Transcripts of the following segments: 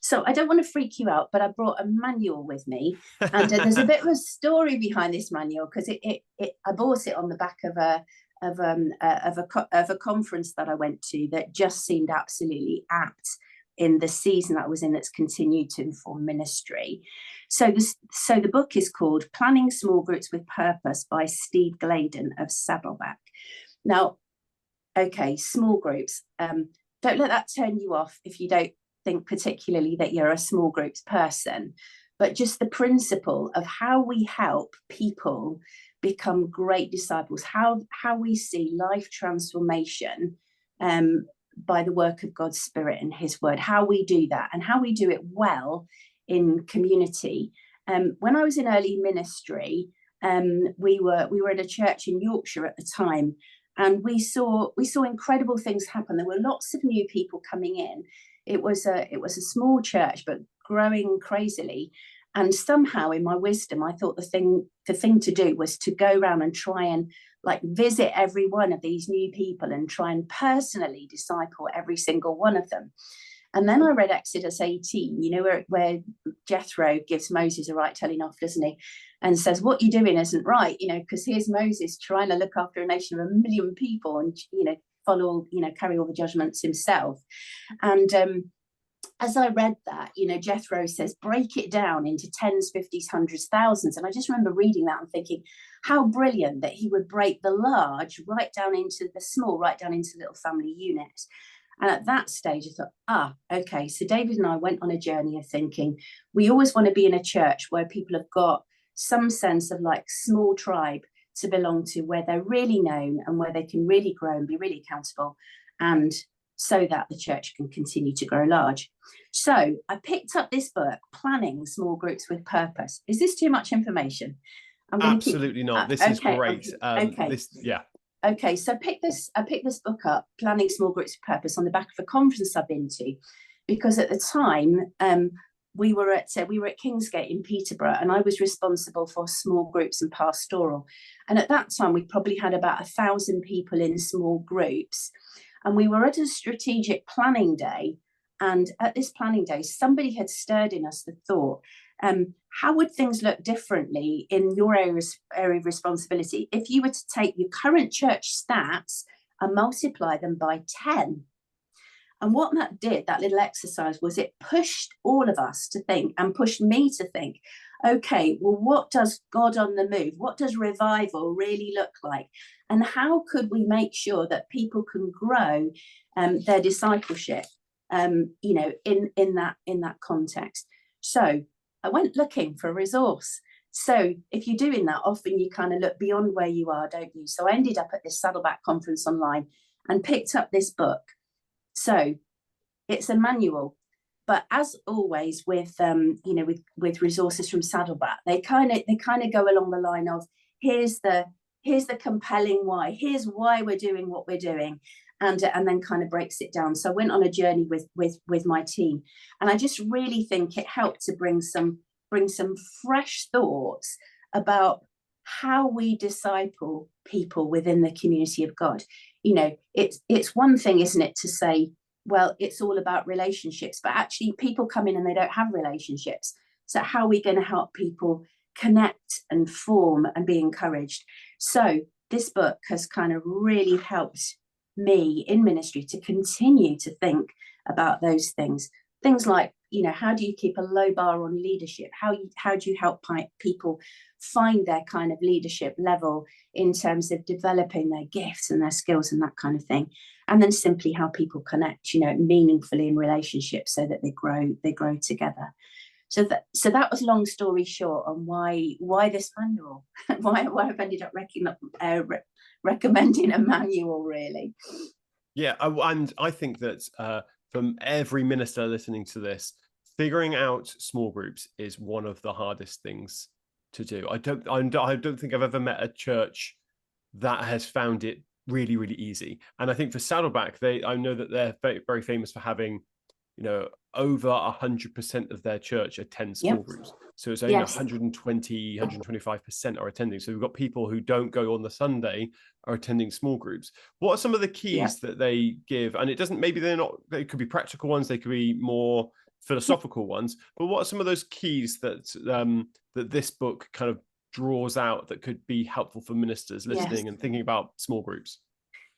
So I don't want to freak you out, but I brought a manual with me, and there's a bit of a story behind this manual because I bought it on the back of a conference that I went to that just seemed absolutely apt in the season that I was in, that's continued to inform ministry. So the book is called Planning Small Groups with Purpose by Steve Gladen of Saddleback. Now, okay, small groups. Don't let that turn you off if you don't think particularly that you're a small groups person, but just the principle of how we help people become great disciples, how we see life transformation by the work of God's Spirit and His Word, how we do that and how we do it well in community. When I was in early ministry, we were at a church in Yorkshire at the time, and we saw incredible things happen. There were lots of new people coming in. It was a small church, but growing crazily. And somehow, in my wisdom, I thought the thing to do was to go around and try and visit every one of these new people and try and personally disciple every single one of them. And then I read Exodus 18, where Jethro gives Moses a right telling off, doesn't he? And says, what you're doing isn't right, because here's Moses trying to look after a nation of 1 million people and, carry all the judgments himself. And as I read that, Jethro says, break it down into tens, fifties, hundreds, thousands. And I just remember reading that and thinking, how brilliant that he would break the large right down into the small, right down into little family units. And at that stage, I thought, okay. So David and I went on a journey of thinking, we always want to be in a church where people have got some sense of small tribe to belong to, where they're really known and where they can really grow and be really accountable, and so that the church can continue to grow large. So I picked up this book, Planning Small Groups with Purpose. Is this too much information? Absolutely not. This is great. Okay. Yeah. Okay, so I picked this book up, Planning Small Groups with Purpose, on the back of a conference I've been to, because at the time we were at Kingsgate in Peterborough, and I was responsible for small groups and pastoral. And at that time, we probably had about 1,000 people in small groups, and we were at a strategic planning day. And at this planning day, somebody had stirred in us the thought, how would things look differently in your area of responsibility if you were to take your current church stats and multiply them by 10? And what that did, that little exercise, was it pushed all of us to think, and pushed me to think, okay, well, what does God on the move? What does revival really look like? And how could we make sure that people can grow their discipleship, in that context? So I went looking for a resource. So if you're doing that, often you kind of look beyond where you are, don't you? So I ended up at this Saddleback conference online and picked up this book. So it's a manual, but as always with resources from Saddleback, they kind of go along the line of, here's the compelling why, here's why we're doing what we're doing, and then kind of breaks it down. So I went on a journey with my team, and I just really think it helped to bring some fresh thoughts about how we disciple people within the community of God. It's one thing, isn't it, to say, well, it's all about relationships, but actually people come in and they don't have relationships. So how are we going to help people connect and form and be encouraged? So this book has kind of really helped me in ministry to continue to think about those things like, how do you keep a low bar on leadership? How do you help people find their kind of leadership level in terms of developing their gifts and their skills and that kind of thing? And then simply how people connect, meaningfully in relationships so that they grow together. So that was long story short on why this manual, why I've ended up recommending a manual, really. Yeah, and I think that from every minister listening to this, figuring out small groups is one of the hardest things to do. I don't think I've ever met a church that has found it really, really easy. And I think for Saddleback, I know that they're very, very famous for having, over 100% of their church attend small groups. So it's only 120, 125% are attending. So we've got people who don't go on the Sunday are attending small groups. What are some of the keys that they give? And it doesn't, maybe they could be practical ones. They could be more philosophical ones, but what are some of those keys that that this book kind of draws out that could be helpful for ministers listening and thinking about small groups?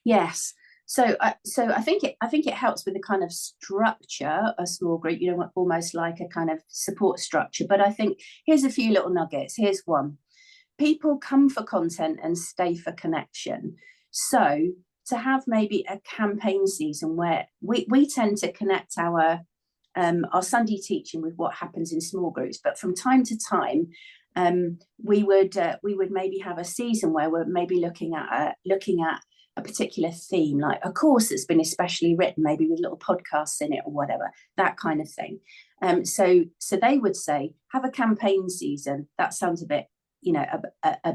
Yes. So I think it helps with the kind of structure, a small group, almost like a kind of support structure. But I think here's a few little nuggets. Here's one. People come for content and stay for connection. So to have maybe a campaign season where we tend to connect our Sunday teaching with what happens in small groups, but from time to time, we would maybe have a season where we're maybe looking at a particular theme, like a course that's been especially written, maybe with little podcasts in it or whatever, that kind of thing. So they would say, have a campaign season. That sounds a bit, a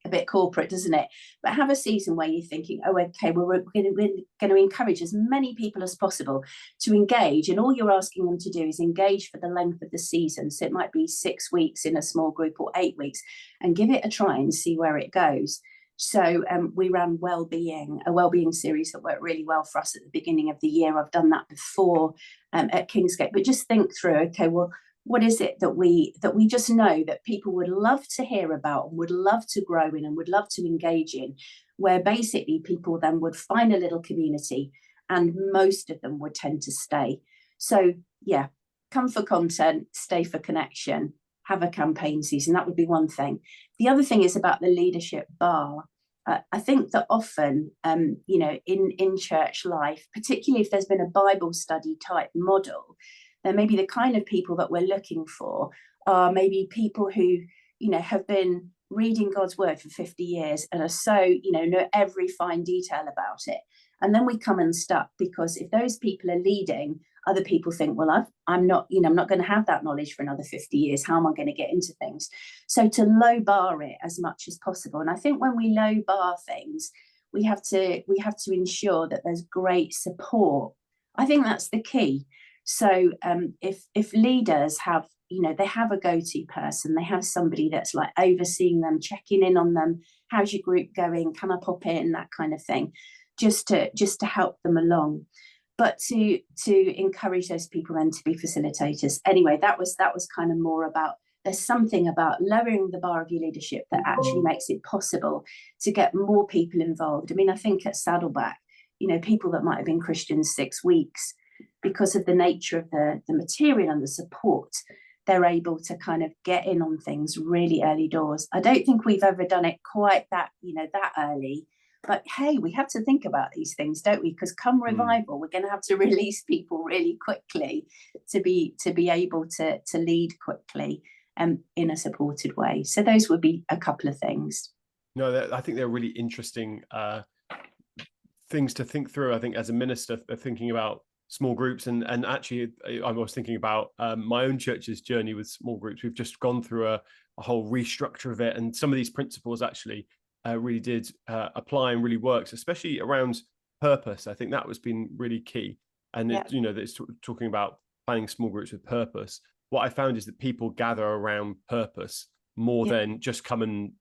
bit corporate, doesn't it? But have a season where you're thinking, oh, okay, well, we're going to encourage as many people as possible to engage, and all you're asking them to do is engage for the length of the season. So it might be 6 weeks in a small group or 8 weeks, and give it a try and see where it goes. So we ran a wellbeing series that worked really well for us at the beginning of the year. I've done that before at Kingsgate, but just think through, okay, well, what is it that we just know that people would love to hear about and would love to grow in and would love to engage in, where basically people then would find a little community and most of them would tend to stay. So yeah, come for content, stay for connection, have a campaign season. That would be one thing. The other thing is about the leadership bar. I think that often, in church life, particularly if there's been a Bible study type model, then maybe the kind of people that we're looking for are maybe people who, have been reading God's word for 50 years and are so, know every fine detail about it. And then we come unstuck, because if those people are leading, other people think, well, I'm not going to have that knowledge for another 50 years. How am I going to get into things? So to low bar it as much as possible. And I think when we low bar things, we have to ensure that there's great support. I think that's the key. So if leaders have, they have a go-to person, they have somebody that's like overseeing them, checking in on them, how's your group going? Can I pop in? That kind of thing, just to help them along. But to encourage those people then to be facilitators. Anyway, that was kind of more about, there's something about lowering the bar of your leadership that actually makes it possible to get more people involved. I mean, I think at Saddleback, people that might have been Christians 6 weeks, because of the nature of the material and the support, they're able to kind of get in on things really early doors. I don't think we've ever done it quite that early. But hey, we have to think about these things, don't we? Because come revival, we're going to have to release people really quickly to be able to lead quickly in a supported way. So those would be a couple of things. No, I think they're really interesting things to think through. I think as a minister, thinking about small groups, and actually I was thinking about my own church's journey with small groups. We've just gone through a whole restructure of it, and some of these principles actually really did apply and really works, especially around purpose. I think that was been really key. And it's talking about planning small groups with purpose. What I found is that people gather around purpose more than just come and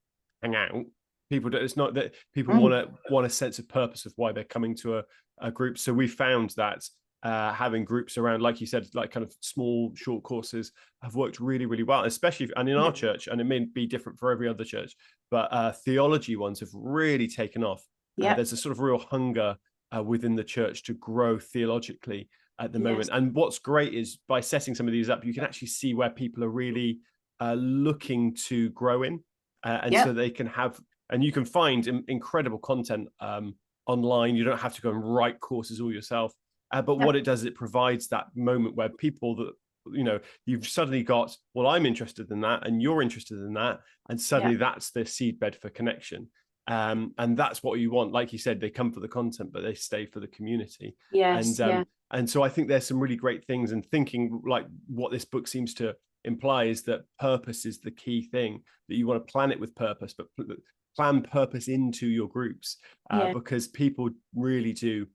hang out. It's not that people want a sense of purpose of why they're coming to a group. So we found that having groups around, like you said, like kind of small short courses have worked really, really well, especially and in our church, and it may be different for every other church, but theology ones have really taken off. There's a sort of real hunger within the church to grow theologically at the moment. And what's great is by setting some of these up, you can actually see where people are really looking to grow in, so they can have, and you can find incredible content online. You don't have to go and write courses all yourself. But what it does is it provides that moment where people that, you've suddenly got, well, I'm interested in that and you're interested in that. And suddenly that's the seedbed for connection. And that's what you want. Like you said, they come for the content, but they stay for the community. And so I think there's some really great things, and thinking like what this book seems to imply is that purpose is the key thing, that you want to plan it with purpose, but plan purpose into your groups because people really do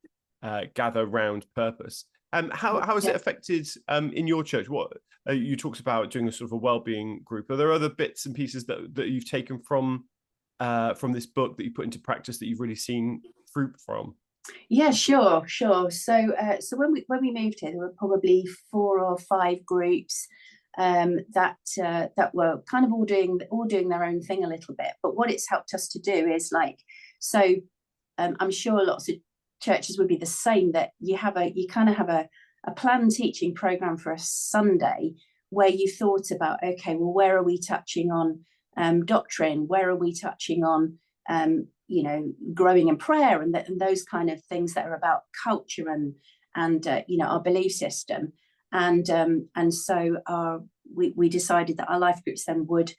gather around purpose. How has it affected in your church? What you talked about doing a sort of a well-being group. Are there other bits and pieces that you've taken from this book that you put into practice that you've really seen fruit from? Yeah, sure. So when we moved here, there were probably 4 or 5 groups that were kind of all doing their own thing a little bit. But what it's helped us to do is like, so I'm sure lots of churches would be the same, that you kind of have a planned teaching program for a Sunday where you thought about, okay, well, where are we touching on doctrine? Where are we touching on growing in prayer and those kind of things that are about culture and our belief system. And so we decided that our life groups then would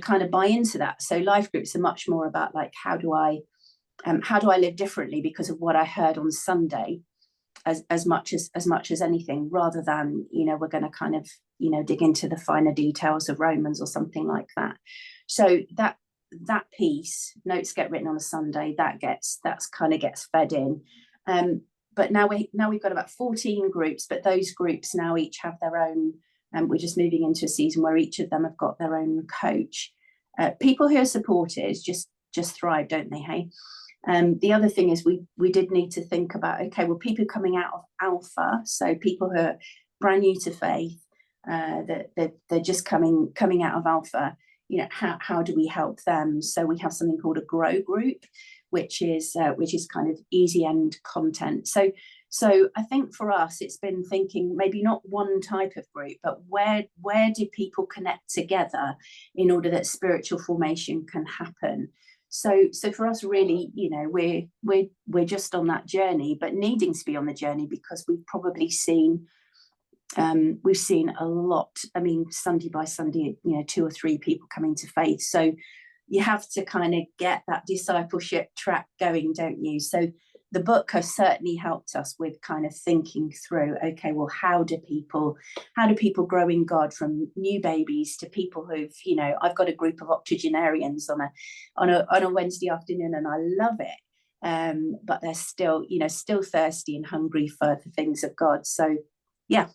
kind of buy into that. So life groups are much more about like, how do I live differently because of what I heard on Sunday, as much as anything, rather than we're going to kind of dig into the finer details of Romans or something like that. So that piece, notes get written on a Sunday, that's kind of gets fed in. But now we've got about 14 groups, but those groups now each have their own. We're just moving into a season where each of them have got their own coach. People who are supporters just thrive, don't they? Hey. The other thing is we did need to think about, okay, well, people coming out of Alpha, so people who are brand new to faith, that they're just coming out of Alpha. How do we help them? So we have something called a grow group, which is kind of easy end content. So I think for us, it's been thinking maybe not one type of group, but where do people connect together in order that spiritual formation can happen? So for us, really, we're just on that journey, but needing to be on the journey because we've probably seen a lot. I mean, Sunday by Sunday, 2 or 3 people coming to faith. So you have to kind of get that discipleship track going, don't you? So the book has certainly helped us with kind of thinking through, okay, well, how do people grow in God, from new babies to people who've, I've got a group of octogenarians on a Wednesday afternoon, and I love it. But they're still thirsty and hungry for the things of God. So yeah,